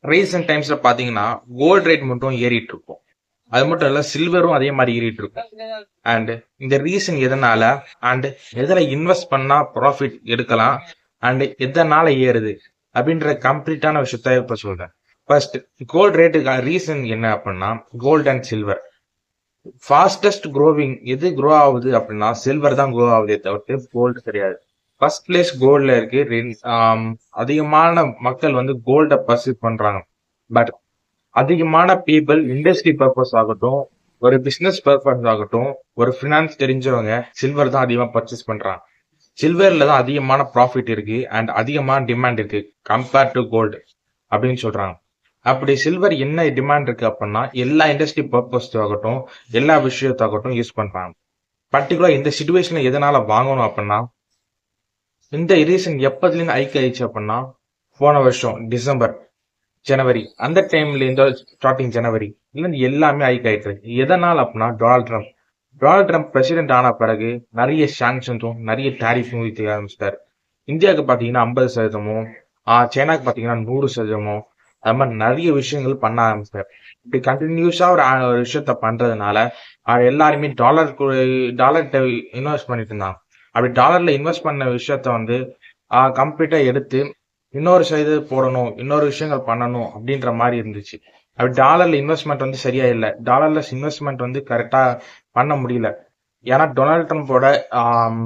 Recent டைம்ஸ்ல பாத்தீங்கன்னா gold rate மட்டும் ஏறிட்டு இருக்கும். அது மட்டும் இல்ல சில்வரும் அதே மாதிரி ஏறிட்டு இருக்கும். அண்ட் இந்த ரீசன் எதனால, அண்ட் எதுல இன்வெஸ்ட் பண்ணா ப்ராஃபிட் எடுக்கலாம், அண்ட் எதனால ஏறுது அப்படின்ற கம்ப்ளீட்டான விஷயத்த இப்ப சொல்றேன். ஃபர்ஸ்ட், கோல்ட் ரேட்டுக்கு ரீசன் என்ன அப்படின்னா, gold and silver fastest growing எது க்ரோ ஆகுது அப்படின்னா சில்வர் தான் க்ரோ ஆகுதே தவிர்த்து கோல்டு கிடையாது. ஃபர்ஸ்ட் பிளேஸ் கோல்ட்ல இருக்கு. அதிகமான மக்கள் வந்து கோல்ட பர்சூட் பண்றாங்க. பட் அதிகமான பீப்புள் இண்டஸ்ட்ரி பர்பஸ் ஆகட்டும், ஒரு பிசினஸ் பர்பஸ் ஆகட்டும், ஒரு ஃபினான்ஸ் தெரிஞ்சவங்க சில்வர் தான் அதிகமா பர்ச்சேஸ் பண்றாங்க. சில்வர்ல தான் அதிகமான ப்ராஃபிட் இருக்கு அண்ட் அதிகமான டிமாண்ட் இருக்கு கம்பேர்ட் டு கோல்டு அப்படின்னு சொல்றாங்க. அப்படி சில்வர் என்ன டிமாண்ட் இருக்கு அப்படின்னா எல்லா இண்டஸ்ட்ரி பர்பஸ் ஆகட்டும், எல்லா விஷயத்தாகட்டும் யூஸ் பண்றாங்க. பர்டிகுலர் இந்த சுச்சுவேஷன்ல எதனால வாங்கணும் அப்படின்னா, இந்த ரீசன் எப்பதுல இருந்து ஹைக் ஆயிடுச்சு அப்படின்னா போன வருஷம் டிசம்பர் ஜனவரி அந்த டைம்ல இந்த ஸ்டார்டிங் ஜனவரி இல்ல எல்லாமே ஹைக் ஆயிட்டு இருக்கு. எதனால அப்படின்னா டொனால்ட் ட்ரம்ப் பிரசிடென்ட் ஆன பிறகு நிறைய சாங்ஷன்ஸும் நிறைய டாரிஃபும் விதிக்க ஆரம்பிச்சிட்டாரு. இந்தியாவுக்கு பாத்தீங்கன்னா 50%, சைனாக்கு பாத்தீங்கன்னா 100%, அது மாதிரி நிறைய விஷயங்கள் பண்ண ஆரம்பிச்சார். இப்படி கண்டினியூஸா ஒரு விஷயத்த பண்றதுனால எல்லாருமே டாலர்கிட்ட இன்வெஸ்ட் பண்ணிட்டு இருந்தாங்க. அப்படி டாலர்ல இன்வெஸ்ட் பண்ண விஷயத்த வந்து கம்ப்ளீட்டா எடுத்து இன்னொரு சைடு போடணும், இன்னொரு விஷயங்கள் பண்ணணும் அப்படின்ற மாதிரி இருந்துச்சு. அப்படி டாலர்ல இன்வெஸ்ட்மெண்ட் வந்து சரியா இல்லை. டாலர்ல இன்வெஸ்ட்மெண்ட் வந்து கரெக்டா பண்ண முடியல. ஏன்னா டொனால்ட் ட்ரம்போட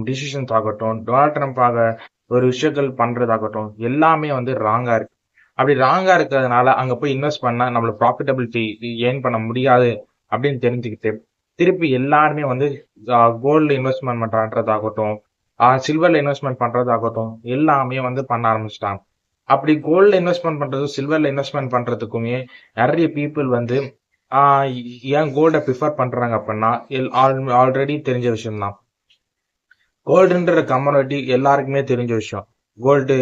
டிசிஷன்ஸ் ஆகட்டும், டொனால்ட் ட்ரம்ப் ஒரு விஷயங்கள் பண்றதாகட்டும் எல்லாமே வந்து ராங்கா இருக்கு. அப்படி ராங்கா இருக்கிறதுனால அங்க போய் இன்வெஸ்ட் பண்ணா நம்மளுக்கு ப்ராஃபிட்டபிலிட்டி ஏர்ன் பண்ண முடியாது அப்படின்னு தெரிஞ்சுக்கிட்டு திருப்பி எல்லாருமே வந்து கோல்ட்ல இன்வெஸ்ட்மெண்ட் பண்றதாகட்டும், சில்வர்ல இன்வெஸ்ட்மெண்ட் பண்றதாகட்டும் எல்லாமே வந்து பண்ண ஆரம்பிச்சிட்டாங்க. அப்படி கோல்ட்ல இன்வெஸ்ட்மெண்ட் பண்றதும் சில்வர்ல இன்வெஸ்ட்மெண்ட் பண்றதுக்குமே நிறைய பீப்புள் வந்து ஏன் கோல்ட ப்ரிஃபர் பண்றாங்க அப்படின்னா ஆல்ரெடி தெரிஞ்ச விஷயம் தான். கோல்டுன்ற கம்யூனிட்டி எல்லாருக்குமே தெரிஞ்ச விஷயம். கோல்டு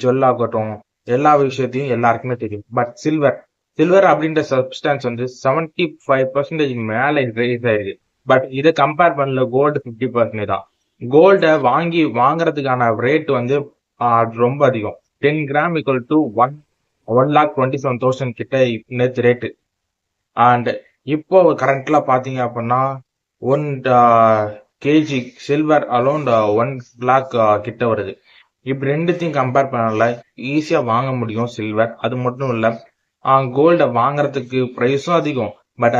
ஜுவல் ஆகட்டும் எல்லா விஷயத்தையும் எல்லாருக்குமே தெரியும். பட் சில்வர் அப்படின்ற சப்ஸ்டான்ஸ் வந்து 75% மேல ரேஸ் ஆயிருக்கு. பட் இதை கம்பேர் பண்ணல கோல்டு 50% தான். கோல்ட வாங்குறதுக்கான ரேட் வந்து ரொம்ப அதிகம். 10 கிராம் ஈக்குவல் டு 1,27,000 கிட்ட நேற்று ரேட்டு. அண்ட் இப்போ கரண்ட்ல பாத்தீங்க அப்படின்னா 1 kg சில்வர் அரௌண்ட் 1 lakh கிட்ட வருது. இப்ப ரெண்டுத்தையும் கம்பேர் பண்ணல ஈஸியா வாங்க முடியும் சில்வர். அது மட்டும் இல்ல கோல்ட வாங்குறதுக்கு பிரைஸும் அதிகம். பட்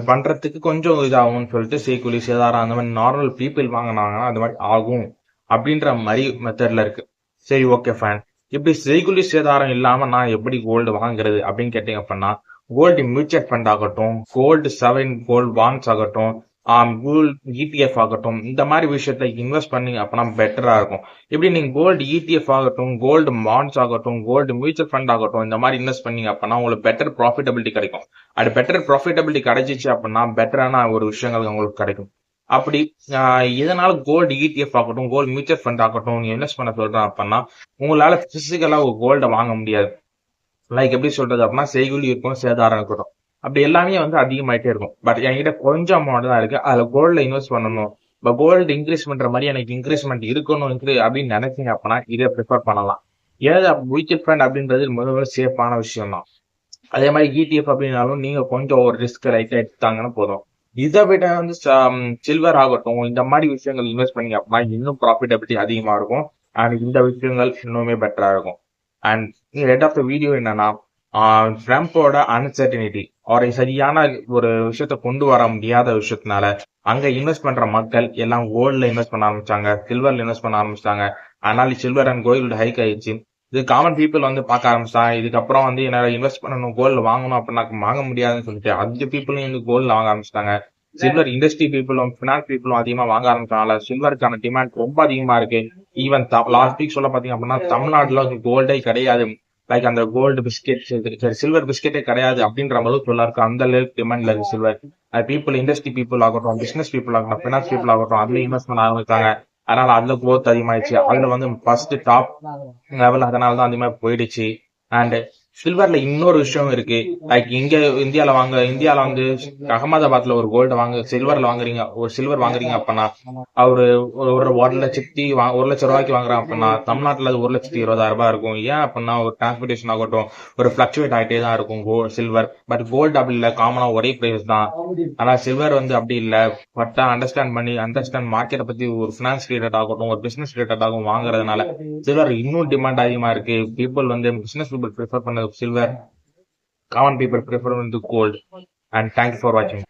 பண்றதுக்கு கொஞ்சம் இதாகும்னு சொல்லிட்டு செய்கூலி சேதாரம் அந்த மாதிரி நார்மல் பீப்புள் வாங்கினாங்கன்னா அது மாதிரி ஆகும் அப்படின்ற மாதிரி மெத்தட்ல இருக்கு. சரி, ஓகே ஃபேன். இப்படி செய்கூலி சேதாரம் இல்லாம நான் எப்படி கோல்டு வாங்குறது அப்படின்னு கேட்டீங்க அப்படின்னா கோல்டு மியூச்சுவல் ஃபண்ட் ஆகட்டும், கோல்டு 7 கோல்டு பாண்ட்ஸ் ஆகட்டும், கோல்டு ETF ஆகட்டும் இந்த மாதிரி விஷயத்த இன்வெஸ்ட் பண்ணீங்க அப்படின்னா பெட்டரா இருக்கும். இப்படி நீங்க கோல்டு ETF ஆகட்டும், கோல்டு பாண்ட்ஸ் ஆகட்டும், கோல்டு மியூச்சுவல் ஃபண்ட் ஆகட்டும் இந்த மாதிரி இன்வெஸ்ட் பண்ணீங்க அப்படின்னா உங்களுக்கு பெட்டர் ப்ராஃபிட்டபிலிட்டி கிடைக்கும். அது பெட்டர் ப்ராஃபிட்டபிலிட்டி கிடைச்சிச்சு அப்படின்னா பெட்டரான ஒரு விஷயங்கள் உங்களுக்கு கிடைக்கும். அப்படி இதனால கோல்டு ETF ஆகட்டும், கோல்டு மியூச்சுவல் ஃபண்ட் ஆகட்டும் நீங்க இன்வெஸ்ட் பண்ண சொல்றேன் அப்படின்னா உங்களால பிசிக்கலா ஒரு கோல்ட வாங்க முடியாது. லைக் எப்படி சொல்றது அப்படின்னா செய்கூலி இருக்கும், சேதாரம் இருக்கட்டும், அப்படி எல்லாமே வந்து அதிகமாயிட்டே இருக்கும். பட் என்கிட்ட கொஞ்சம் அமௌண்ட் தான் இருக்கு, அதுல கோல்ட்ல இன்வெஸ்ட் பண்ணணும், இப்போ கோல்டு இன்க்ரீஸ் பண்ற மாதிரி எனக்கு இன்க்ரீஸ்மெண்ட் இருக்கணும் அப்படின்னு நினைச்சீங்க அப்படின்னா இதை ப்ரிஃபர் பண்ணலாம். ஏதாவது மியூச்சுவல் ஃபண்ட் அப்படின்றது முதல்ல சேஃபான விஷயம் தான். அதே மாதிரி ETF அப்படின்னாலும் நீங்க கொஞ்சம் ஒரு ரிஸ்க் லைட்டா எடுத்தாங்கன்னா போதும். இதை விட வந்து சில்வர் ஆகட்டும் இந்த மாதிரி விஷயங்கள் இன்வெஸ்ட் பண்ணீங்க அப்படின்னா இன்னும் ப்ராஃபிட்டபிலிட்டி அதிகமா இருக்கும் அண்ட் இந்த விஷயங்கள் இன்னுமே பெட்டரா இருக்கும். And head of the video என்னன்னா ட்ரம்போட அன்சர்டினிட்டி ஒரு சரியான ஒரு விஷயத்த கொண்டு வர முடியாத விஷயத்தினால அங்க இன்வெஸ்ட் பண்ற மக்கள் எல்லாம் கோல்ட்ல இன்வெஸ்ட் பண்ண ஆரம்பிச்சாங்க, சில்வர்ல இன்வெஸ்ட் பண்ண ஆரம்பிச்சாங்க. அதனால சில்வர் அண்ட் கோல்டு ஹைக் ஆயிடுச்சு. இது காமன் பீப்புள் வந்து பார்க்க ஆரம்பிச்சாங்க. இதுக்கப்புறம் வந்து என்ன இன்வெஸ்ட் பண்ணணும், கோல்டு வாங்கணும் அப்படின்னா வாங்க முடியாதுன்னு சொல்லிட்டு அந்த பீப்புளும் வந்து கோல்ட்ல வாங்க ஆரம்பிச்சிட்டாங்க. சில்வர் இண்டஸ்ட்ரி பீப்புளும் ஃபினான்ஸ் பீப்புளும் அதிகமா வாங்க ஆரம்பிச்சனால சில்வருக்கான டிமாண்ட் ரொம்ப அதிகமா இருக்கு. ஈவன் லாஸ்ட் வீக் சொல்ல பாத்தீங்க அப்படின்னா தமிழ்நாட்டுல கோல்டே கிடையாது, லைக் அந்த கோல்டு பிஸ்கெட் சில்வர் பிஸ்கெட்டே கிடையாது அப்படின்ற அளவுக்கு சொல்ல இருக்கு. அந்த அளவுக்கு டிமாண்ட்ல இருக்கு சில்வர். பீப்புள் இண்டஸ்ட்ரி பீப்புள் ஆகட்டும், பிசினஸ் பீப்புள் ஆகட்டும், ஃபினான்ஸ் பீப்புள் ஆகட்டும் அதுல இன்வெஸ்ட் பண்ண ஆரம்பிச்சாங்க. அதனால அதுல growth அதிகமாயிடுச்சு. அதுல வந்து ஃபர்ஸ்ட் டாப் லெவல் அதனால தான் அதிகமா போயிடுச்சு. அண்ட் சில்வர்ல இன்னொரு விஷயம் இருக்கு. லைக் இங்க இந்தியால வந்து அகமதாபாத்ல ஒரு கோல்டு சில்வர்ல வாங்குறீங்க, ஒரு சில்வர் வாங்குறீங்க அப்படின்னா அவரு ஒரு லட்சம் ரூபாய்க்கு வாங்குறான் அப்படின்னா தமிழ்நாட்டுல அது 1,20,000 இருக்கும். ஏன் அப்படின்னா ஒரு டிரான்ஸ்போர்டேஷன் ஆகட்டும், ஒரு பிளக்சுவேட் ஆகிட்டே தான் இருக்கும் சில்வர். பட் கோல்டு அப்படி இல்ல, காமனா ஒரே பிரைஸ் தான். ஆனா சில்வர் வந்து அப்படி இல்ல. பட் அண்டர்ஸ்டாண்ட் மார்க்கெட்டை பத்தி ஒரு ஃபினான்ஸ் ரிலேட்டட் ஆகட்டும், ஒரு பிசினஸ் ரிலேட்டட் ஆகும் வாங்குறதுனால சில்வர் இன்னும் டிமாண்ட் அதிகமா இருக்கு. பீப்புள் வந்து பிசினஸ் பீப்புள் ப்ரிஃபர் பண்ணது சில்வர், காமன் பீப்புள் ப்ரிஃபர் வந்து கோல்டு. அண்ட் தேங்க்யூ ஃபார் வாட்சிங்.